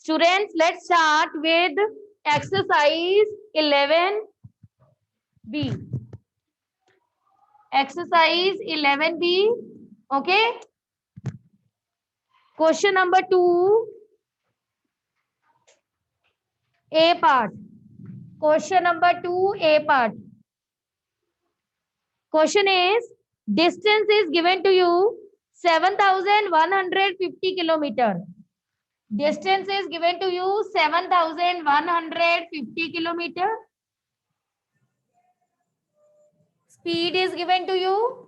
Students, let's start with exercise 11B. Exercise 11B. Okay. Question number 2, A part. Question number 2, A part. Question is, distance is given to you 7,150 kilometer. Distance is given to you 7,150 kilometer. Speed is given to you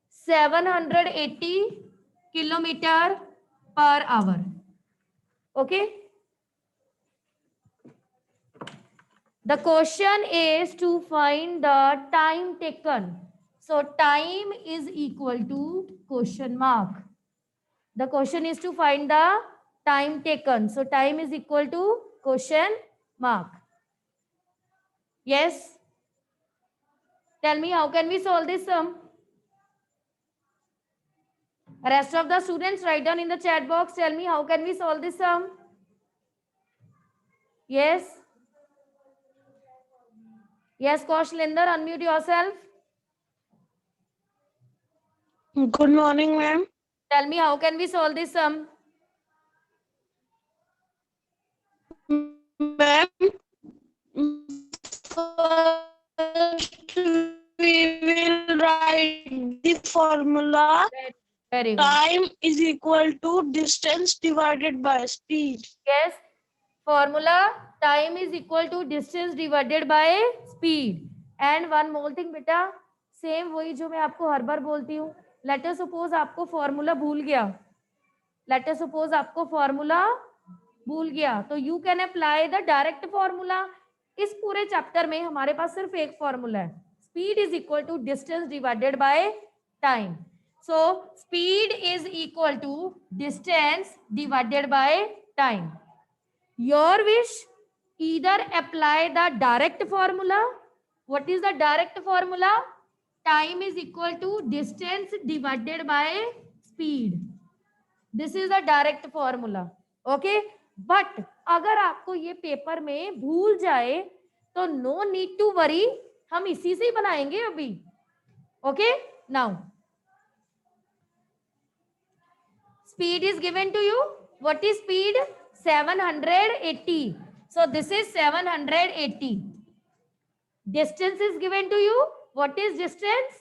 780 kilometer per hour. Okay. The question is to find the time taken. So time is equal to question mark. The question is to find the time taken. So time is equal to question mark. Yes. Tell me, how can we solve this sum? Rest of the students, write down in the chat box. Tell me, how can we solve this sum? Yes. Yes, Kaushlinder, unmute yourself. Good morning, ma'am. Tell me, how can we solve this sum? Ma'am, first we will write the formula. Very good. Time is equal to distance divided by speed. Yes. Formula, time is equal to distance divided by speed. And one more thing बेटा, same वही जो मैं आपको हर बार बोलती हूँ. Let us suppose आपको formula भूल गया. Let us suppose आपको फॉर्मूला भूल गया, तो you can apply the direct formula. इस पूरे चैप्टर में हमारे पास सिर्फ एक फॉर्मूला है. Speed is equal to distance divided by time. So speed is equal to distance divided by time. Your wish, either apply the direct formula. What is the direct formula? Time is equal to distance divided by speed. This is the direct formula. Okay. But अगर आपको ये paper में भूल जाए तो no need to worry, हम इसी से ही बनाएंगे अभी. Okay. Now speed is given to you. What is speed? 780. So this is 780. Distance is given to you. What is distance?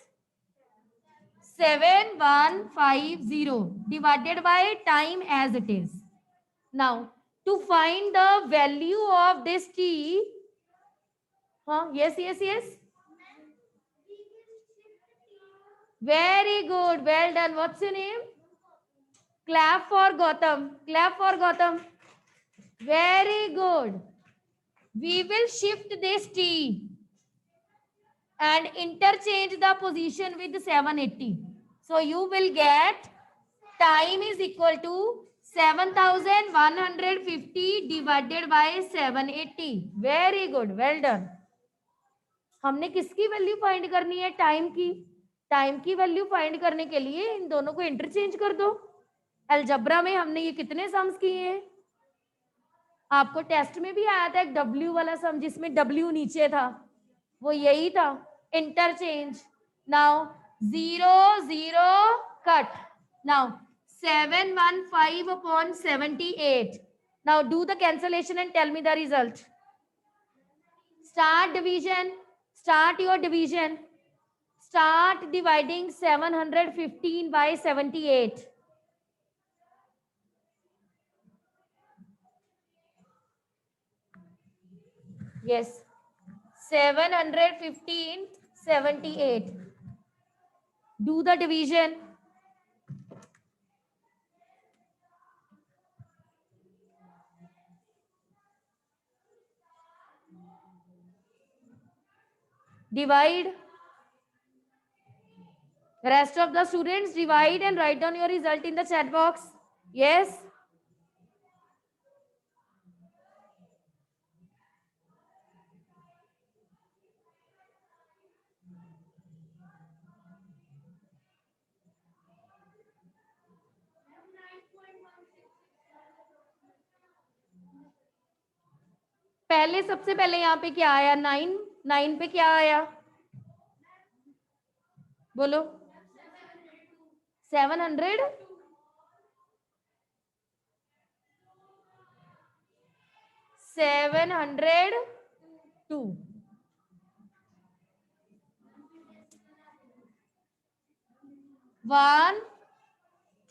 7150 divided by time as it is. Now to find the value of this t. Yes. Very good. Well done. What's your name? Clap for Gautam. Clap for Gautam. Very good. We will shift this t and interchange the position with 780. So you will get time is equal to 7150 divided by 780. Very good. Well done. हमने किसकी value find करनी है? Time की. Time की value find करने के लिए इन दोनों को इंटरचेंज कर दो. अलजब्रा में हमने ये कितने सम्स किए हैं? आपको टेस्ट में भी आया था एक W वाला सम जिसमें W नीचे था, वो यही था. Interchange. Now 0 0 cut. Now 715 upon 78. Now do the cancellation and tell me the result. Start division. Start your division. Start dividing 715 by 78. Yes. 715, 78. Do the division. Divide. Rest of the students divide and write down your result in the chat box. Yes. पहले सबसे पहले यहाँ पे क्या आया? 9. 9 पे क्या आया? बोलो. 700. 702. 1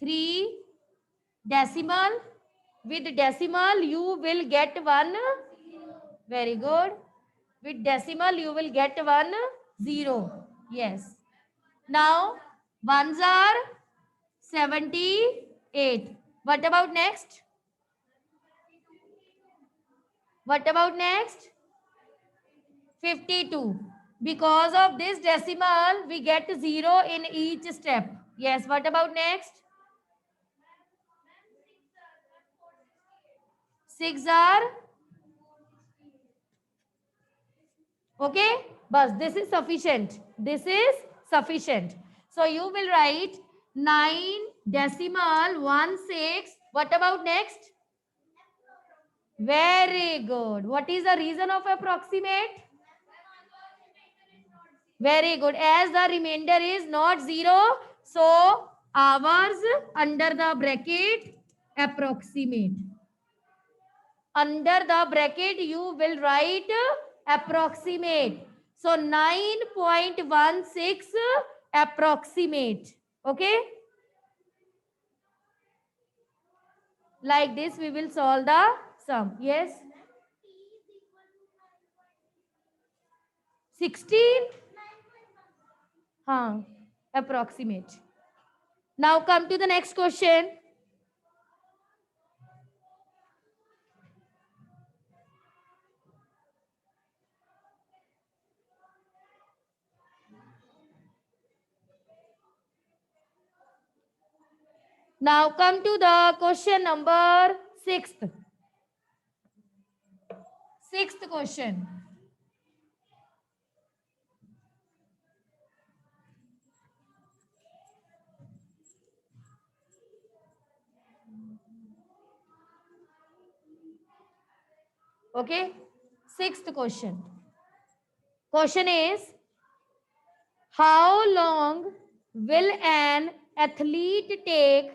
3 decimal. With decimal you will get 1. Very good. With decimal you will get 1 0. Yes. Now ones are 78. What about next? What about next? 52. Because of this decimal we get 0 in each step. Yes. What about next? 6 are okay. But this is sufficient. This is sufficient. So you will write 9 decimal 16. What about next? Very good. What is the reason of approximate? Very good. As the remainder is not 0, so hours under the bracket approximate. Under the bracket you will write approximate. So 9.16 approximate. Okay. Like this we will solve the sum. Yes. 16. Approximate. Now come to the next question. Now come to the question number 6th. 6th question. Okay. 6th question. Question is, how long will an athlete take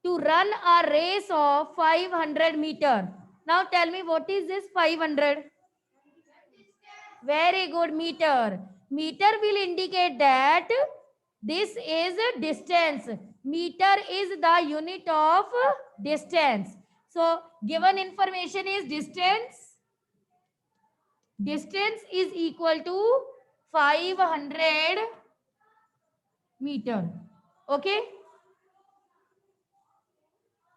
to run a race of 500 meter? Now tell me, what is this 500? Very good. Meter. Meter will indicate that this is distance. Meter is the unit of distance. So given information is distance. Distance is equal to 500 meter. Okay.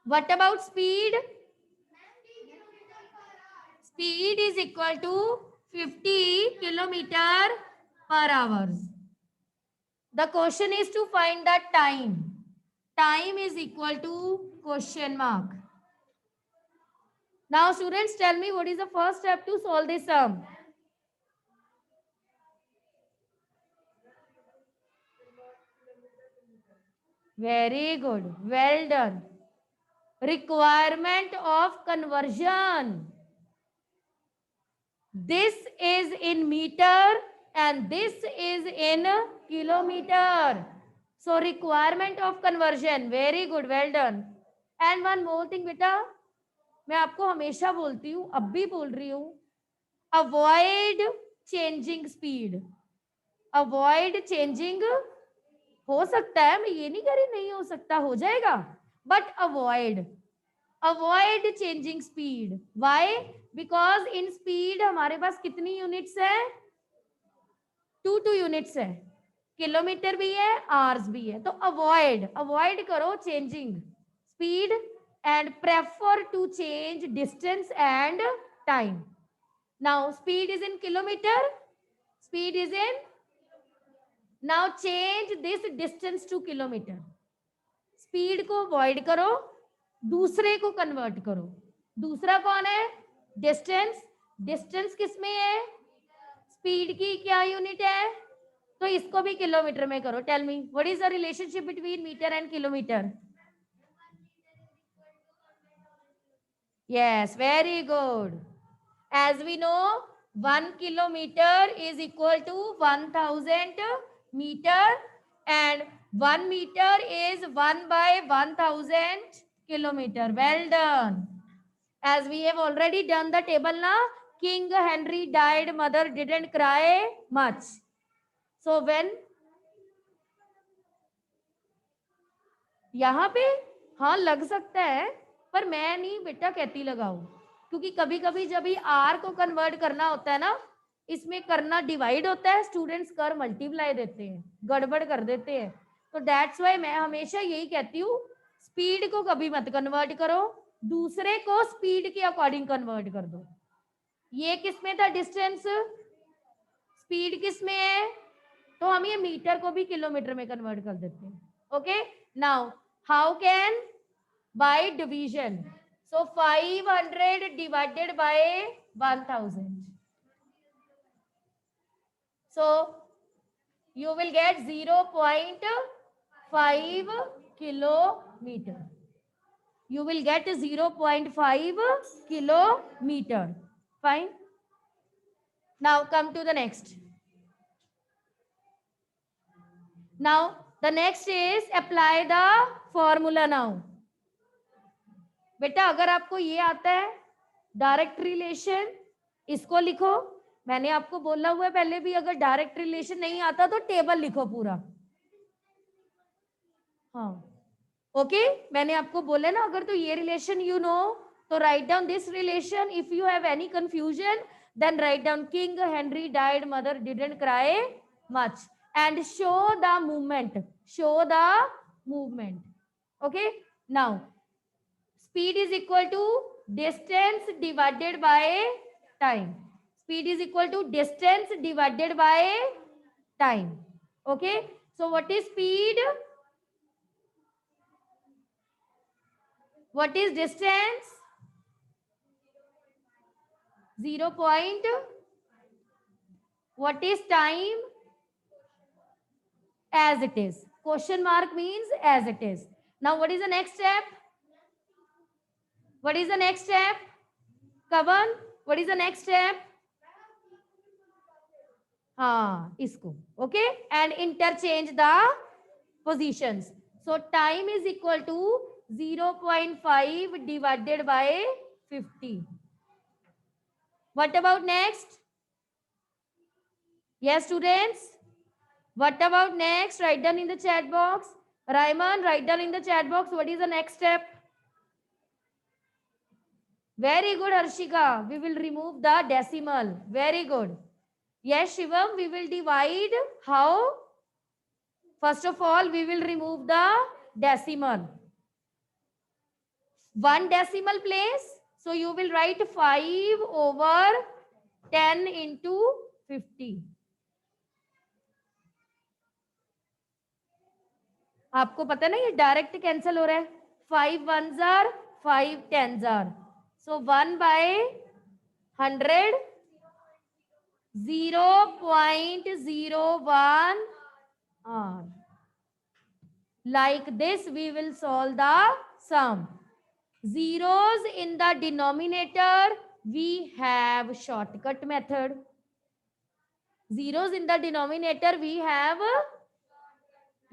What about speed? Speed is equal to 50 kilometer per hour. The question is to find the time. Time is equal to question mark. Now students, tell me, what is the first step to solve this sum? Very good. Well done. Requirement of conversion. This is in meter and this is in kilometer. So requirement of conversion. Very good. Well done. And one more thing बेटा, मैं आपको हमेशा बोलती हूँ, अब भी बोल रही हूँ, avoid changing speed. Avoid changing. हो सकता है, मैं ये नहीं कह रही नहीं हो सकता, हो जाएगा, but avoid changing speed. Why? Because in speed हमारे पास कितनी units है? 2 units है, किलोमीटर भी है, hours भी है. तो avoid करो changing speed and prefer to change distance and time. Now speed is in kilometer, speed is in. Now change this distance to kilometer. Speed को avoid करो, दूसरे को convert करो. दूसरा कौन है? Distance. Distance किस में है? Speed की क्या unit है? तो इसको भी किलोमीटर में करो. Tell me, what is the relationship between meter and kilometer? Yes, very good. As we know, 1 kilometer is equal to 1000 meter, and 1 meter is 1 by 1000 kilometer. Well done. As we have already done the table now, King Henry died, mother didn't cry much. So when यहाँ पे हाँ लग सकता है, पर मैं नहीं बेटा कहती लगाओ, क्योंकि कभी कभी जब ये आर को कन्वर्ट करना होता है ना, इसमें करना डिवाइड होता है, स्टूडेंट्स कर मल्टीप्लाई देते हैं, गड़बड़ कर देते हैं। तो दैट्स वाई मैं हमेशा यही कहती हूँ, स्पीड को कभी मत कन्वर्ट करो, दूसरे को स्पीड के अकॉर्डिंग कन्वर्ट कर दो। ये किस में था डिस्टेंस, स्पीड किस में है, तो हम ये मीटर को भी किलोमीटर में कन्वर्ट कर देते हैं। Okay, now how can, by division. So 500 divided by 1000. So you will get 0.5 kilometer. You will get 0.5 kilometer. Fine. Now come to the next. Now the next is apply the formula now. बेटा अगर आपको ये आता है direct relation, इसको लिखो। मैंने आपको बोला हुआ है पहले भी, अगर डायरेक्ट रिलेशन नहीं आता तो टेबल लिखो पूरा। हाँ ओके, मैंने आपको बोला ना, अगर तो ये रिलेशन यू नो तो write down this relation. If you have any confusion then write down King Henry died, mother didn't cry much, and show the movement, show the movement. Okay, now speed is equal to distance divided by time. Speed is equal to distance divided by time. Okay, so what is speed, what is distance, 0 point, what is time, as it is, question mark means as it is. Now what is the next step, what is the next step, Kavan, what is the next step, हाँ इसको, okay, and interchange the positions. So time is equal to 0.5 divided by 50. What about next? Yes students, what about next? Write down in the chat box. Raiman, write down in the chat box what is the next step. Very good Harshika, we will remove the decimal. Very good. Yes Shivam, we will divide. How? First of all we will remove the decimal, 1 decimal place, so you will write 5 over 10 into 50. आपको पता है ना ये direct cancel हो रहा है, 5 1s are 5 10s are, so 1 by 100, 0.01 r. Like this we will solve the sum. Zeros in the denominator, we have shortcut method. Zeros in the denominator we have,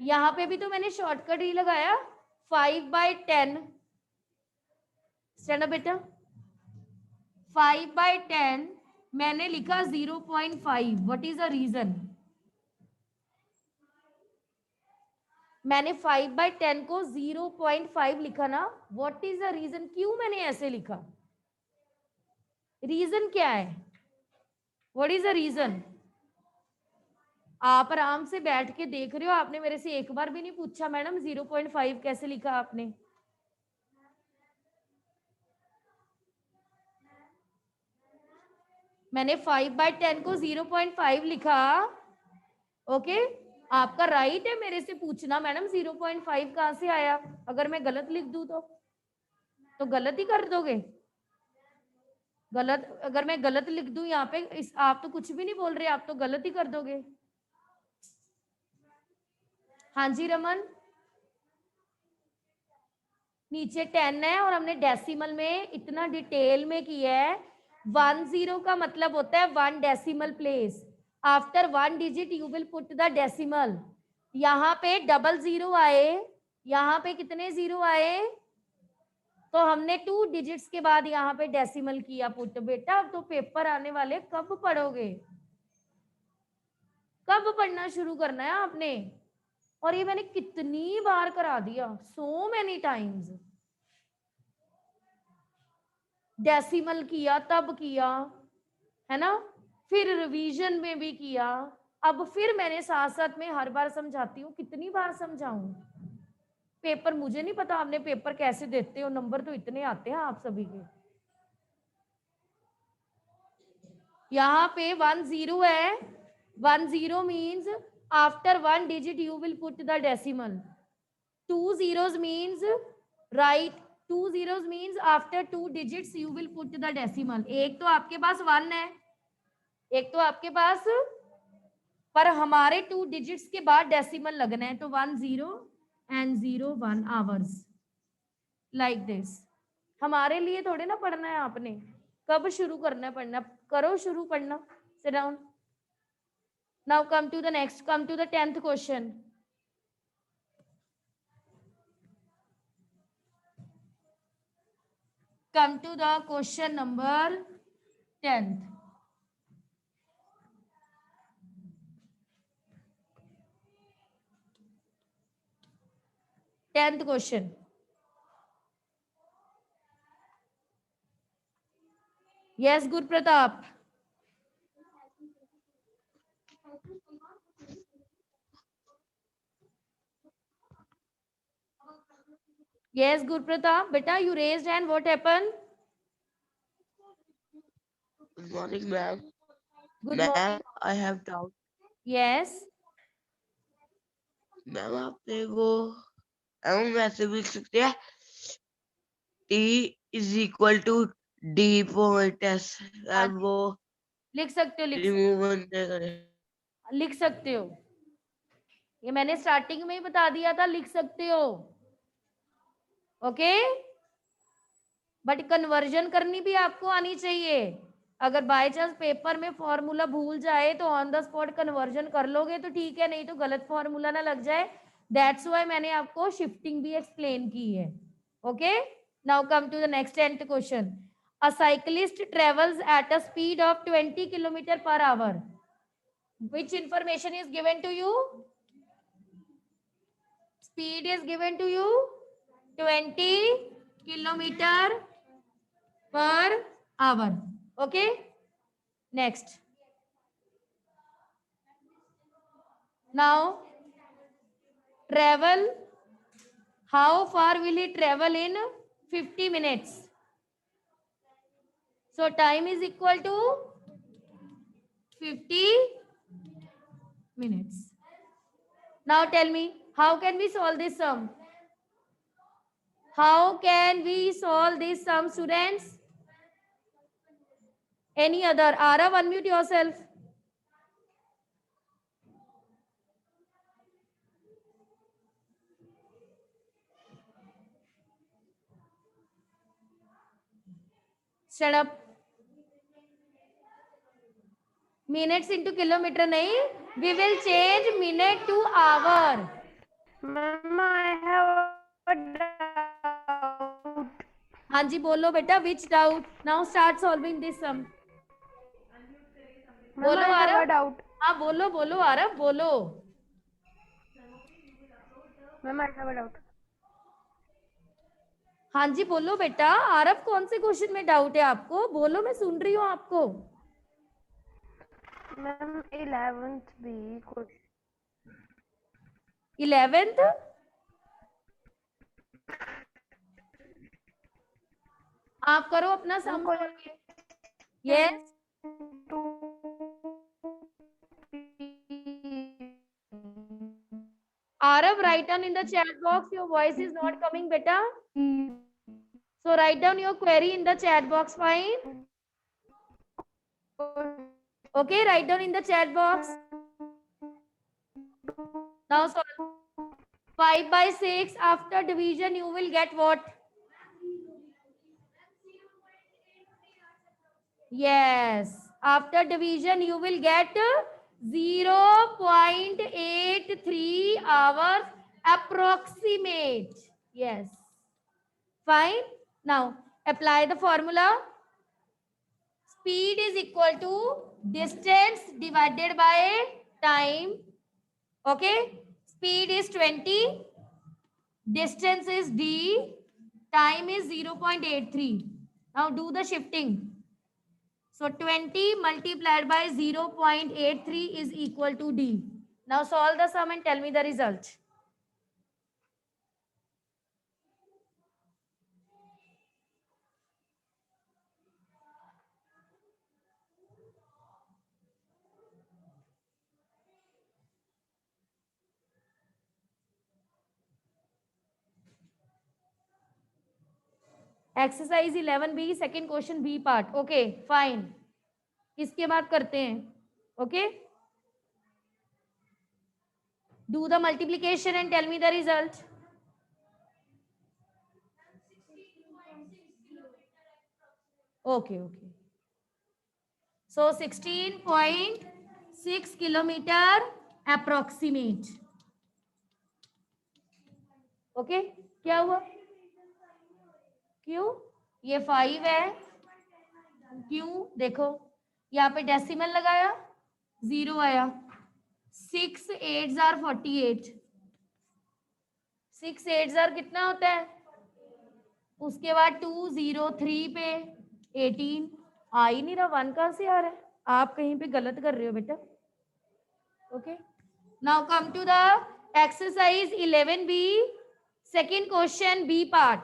यहाँ पे भी तो मैंने शॉर्टकट ही लगाया, 5 by 10. Stand up बेटा, 5 by 10 मैंने लिखा 0.5. What is the reason, मैंने 5 by 10 को 0.5 लिखा ना, व्हाट इज द रीजन, क्यों मैंने ऐसे लिखा, रीजन क्या है, व्हाट इज द रीजन। आप आराम से बैठ के देख रहे हो, आपने मेरे से एक बार भी नहीं पूछा मैडम 0.5 कैसे लिखा आपने। मैंने 5 by 10 को 0.5 लिखा। ओके, आपका राइट है मेरे से पूछना मैडम 0.5 कहाँ से आया, अगर मैं गलत लिख दूं तो गलत ही कर दोगे, गलत, अगर मैं गलत लिख दूं यहाँ पे, आप तो कुछ भी नहीं बोल रहे, आप तो गलत ही कर दोगे। हाँ जी रमन, नीचे 10 है और हमने डेसिमल में इतना डिटेल में किया है, 10 का मतलब होता है 1 decimal place. After 1 digit you will put the decimal. यहाँ पे 00 आए, यहाँ पे कितने 0 आए, तो हमने 2 डिजिट्स के बाद यहाँ पे डेसिमल किया पुट. बेटा अब तो पेपर आने वाले, कब पढ़ोगे, कब पढ़ना शुरू करना है आपने. और ये मैंने कितनी बार करा दिया, सो मेनी टाइम्स. डेसिमल किया, तब किया है ना, फिर रिवीजन में भी किया, अब फिर मैंने साथ साथ में हर बार समझाती हूँ. कितनी बार समझाऊं. पेपर मुझे नहीं पता आपने पेपर कैसे देते हो, नंबर तो इतने आते हैं आप सभी के. यहाँ पे 10 है. 10 means after 1 digit you will put the decimal. 2 zeros means right, 2 zeros means after 2 digits you will put the decimal. एक तो आपके पास 1 है, एक तो आपके पास, पर हमारे 2 डिजिट्स के बाद डेसिमल लगना है, तो 10 and 01 hours like this. हमारे लिए थोड़े ना पढ़ना है आपने, कब शुरू करना है पढ़ना, करो शुरू पढ़ना. Sit down. Now come to the next, come to the 10th question. Come to the question number 10th. 10th question. Yes, Gur Pratap. Yes, Gur Pratap. Beta, you raised hand. What happened? Good morning, ma'am. Good Ma'am, morning. I have doubt. Yes. Ma'am आपने वो हम वैसे भी लिख सकते हैं T is equal to D point S. Ma'am वो लिख सकते हो, लिख सकते हो. ये मैंने स्टार्टिंग में ही बता दिया था, लिख सकते हो. ओके, बट कन्वर्जन करनी भी आपको आनी चाहिए. अगर बाय चांस पेपर में फॉर्मूला भूल जाए तो ऑन द स्पॉट कन्वर्जन कर लोगे तो ठीक है, नहीं तो गलत फॉर्मूला ना लग जाए. दैट्स व्हाई मैंने आपको शिफ्टिंग भी एक्सप्लेन की है. Okay, now come to the next 10th question. A cyclist travels at a speed of 20 kilometre per hour. Which information is given to you? Speed is given to you 20 kilometer per hour. Okay, next. Now travel, how far will he travel in 50 minutes? So time is equal to 50 minutes. Now tell me, how can we solve this sum? How can we solve this sum, students? Any other? Arav, unmute yourself. Shut up. Minutes into kilometer नहीं, we will change minute to hour. Ma'am, I have a doubt. हाँ जी बोलो बेटा, which doubt? Now start solving this sum. Ma'am, बोलो I have a Aarav. doubt. हाँ बोलो बोलो आरव बोलो. Ma'am, I have a doubt. हाँ जी बोलो बेटा. आरव कौन से क्वेश्चन में डाउट है आपको, बोलो, मैं सुन रही हूँ आपको. Ma'am, 11th B question. 11th. आप करो अपना सम. Yes. Arav, write down in the chat box. Your voice is not coming, beta. So write down your query in the chat box. Fine. Okay, write down in the chat box. Now solve. 5 by 6 after division you will get what? Yes. After division, you will get 0.83 hours approximate. Yes. Fine. Now, apply the formula. Speed is equal to distance divided by time. Okay. Speed is 20. Distance is D. Time is 0.83. Now, do the shifting. So 20 multiplied by 0.83 is equal to D. Now solve the sum and tell me the result. Exercise 11B, second question B part. Okay, fine. इसके बाद करते हैं. Okay. Do the multiplication and tell me the result. Okay. So 16.6 kilometer approximate. Okay. क्या हुआ? क्यों? ये 5 है. क्यों? देखो यहाँ पे डेसिमल लगाया, 0 आया. 6 8 जार 48. 6 8 जार कितना होता है? उसके बाद 2 0 3 पे 18. आ ही नहीं रहा, 1 कहाँ से आ रहा है? आप कहीं पे गलत कर रहे हो बेटा. Okay. Now come to the exercise 11B, second question B part.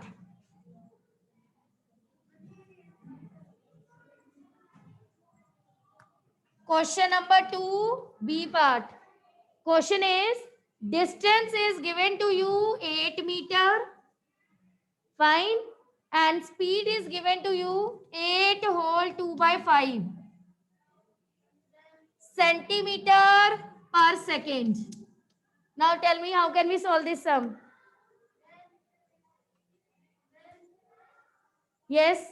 Question number 2, B part. Question is, distance is given to you 8 meter. Fine. And speed is given to you 8 whole 2 by 5 centimeter per second. Now tell me, how can we solve this sum? Yes.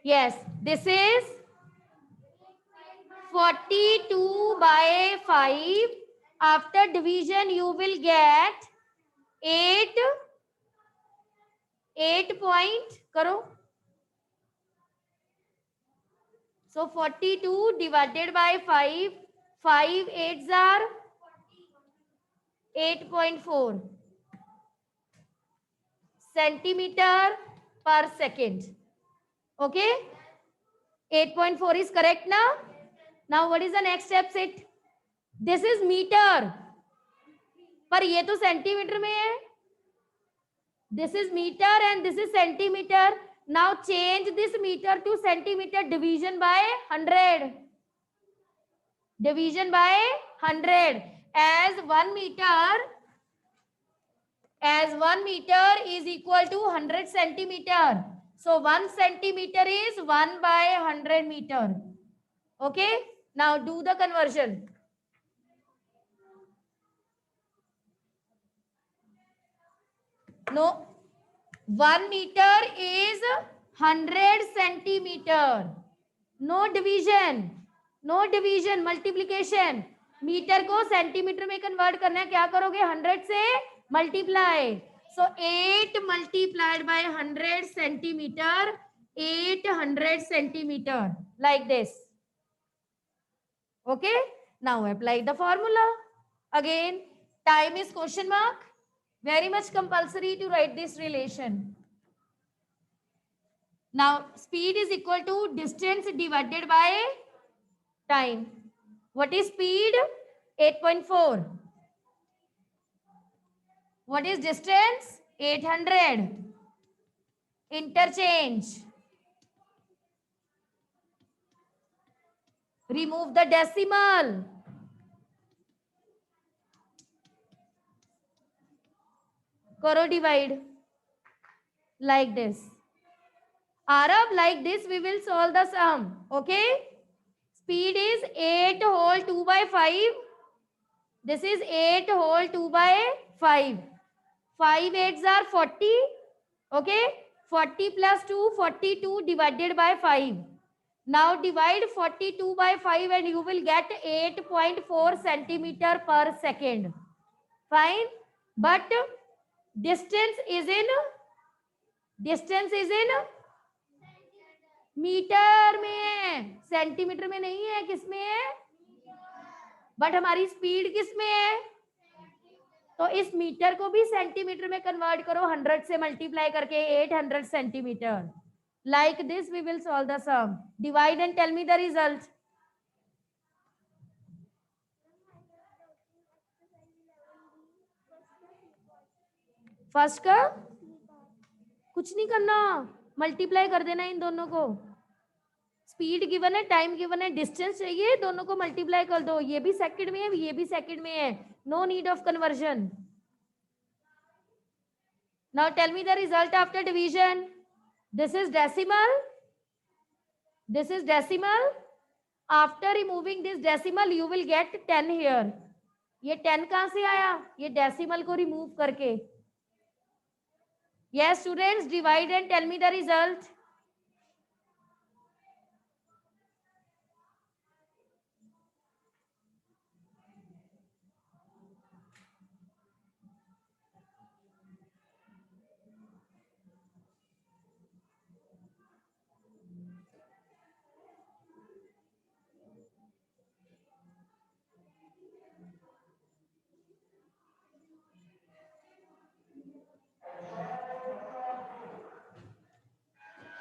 Yes, this is 42 by 5. After division, you will get 8 point, karo. So 42 divided by 5, 5 8s are 8.4 centimeter per second. Okay, 8.4 is correct now. Now what is the next step? It this is meter, पर ये तो centimetre में है. This is meter and this is centimeter. Now change this meter to centimeter. Division by 100. Division by 100. As 1 meter is equal to 100 centimeter. So 1 centimeter is 1 by 100 meter. Okay. Now do the conversion. No. 1 meter is 100 centimeter. No division. No division. Multiplication. Metre को centimetre में convert करना है. क्या करोगे? 100 से multiply. So 8 multiplied by 100 centimeter, 800 centimeter, like this. Okay. Now apply the formula. Again, time is question mark. Very much compulsory to write this relation. Now speed is equal to distance divided by time. What is speed? 8.4. What is distance? 800. Interchange. Remove the decimal. Karo divide. Like this. Arab, like this we will solve the sum. Okay. Speed is 8 whole 2 by 5. This is 8 whole 2 by 5. 5 8s are 40. Okay, 40 plus 2, 42 divided by 5. Now divide 42 by 5 and you will get 8.4 centimeter per second. Fine. But distance is in metre में है, centimetre में नहीं है. किस में है? But हमारी speed किस में है? तो इस मीटर को भी सेंटीमीटर में कन्वर्ट करो 100 से मल्टीप्लाई करके 800 centimetre. Like this we will solve the sum. Divide and tell me the result. First का कुछ नहीं करना, मल्टीप्लाई कर देना इन दोनों को. स्पीड गिवन है, टाइम गिवन है, डिस्टेंस चाहिए, दोनों को मल्टीप्लाई कर दो. ये भी सेकंड में है, ये भी सेकंड में है. No need of conversion. Now tell me the result after division. This is decimal, this is decimal. After removing this decimal you will get 10 here. ये 10 कहां से आया? ये decimal को remove करके. Yes students, divide and tell me the result.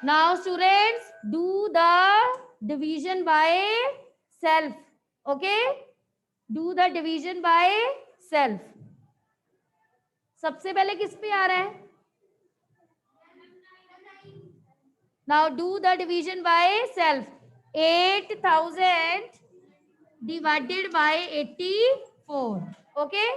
Now students, do the division by self. Okay, do the division by self. सबसे पहले किस पे आ रहा है? Now do the division by self. 8000 divided by 84. Okay.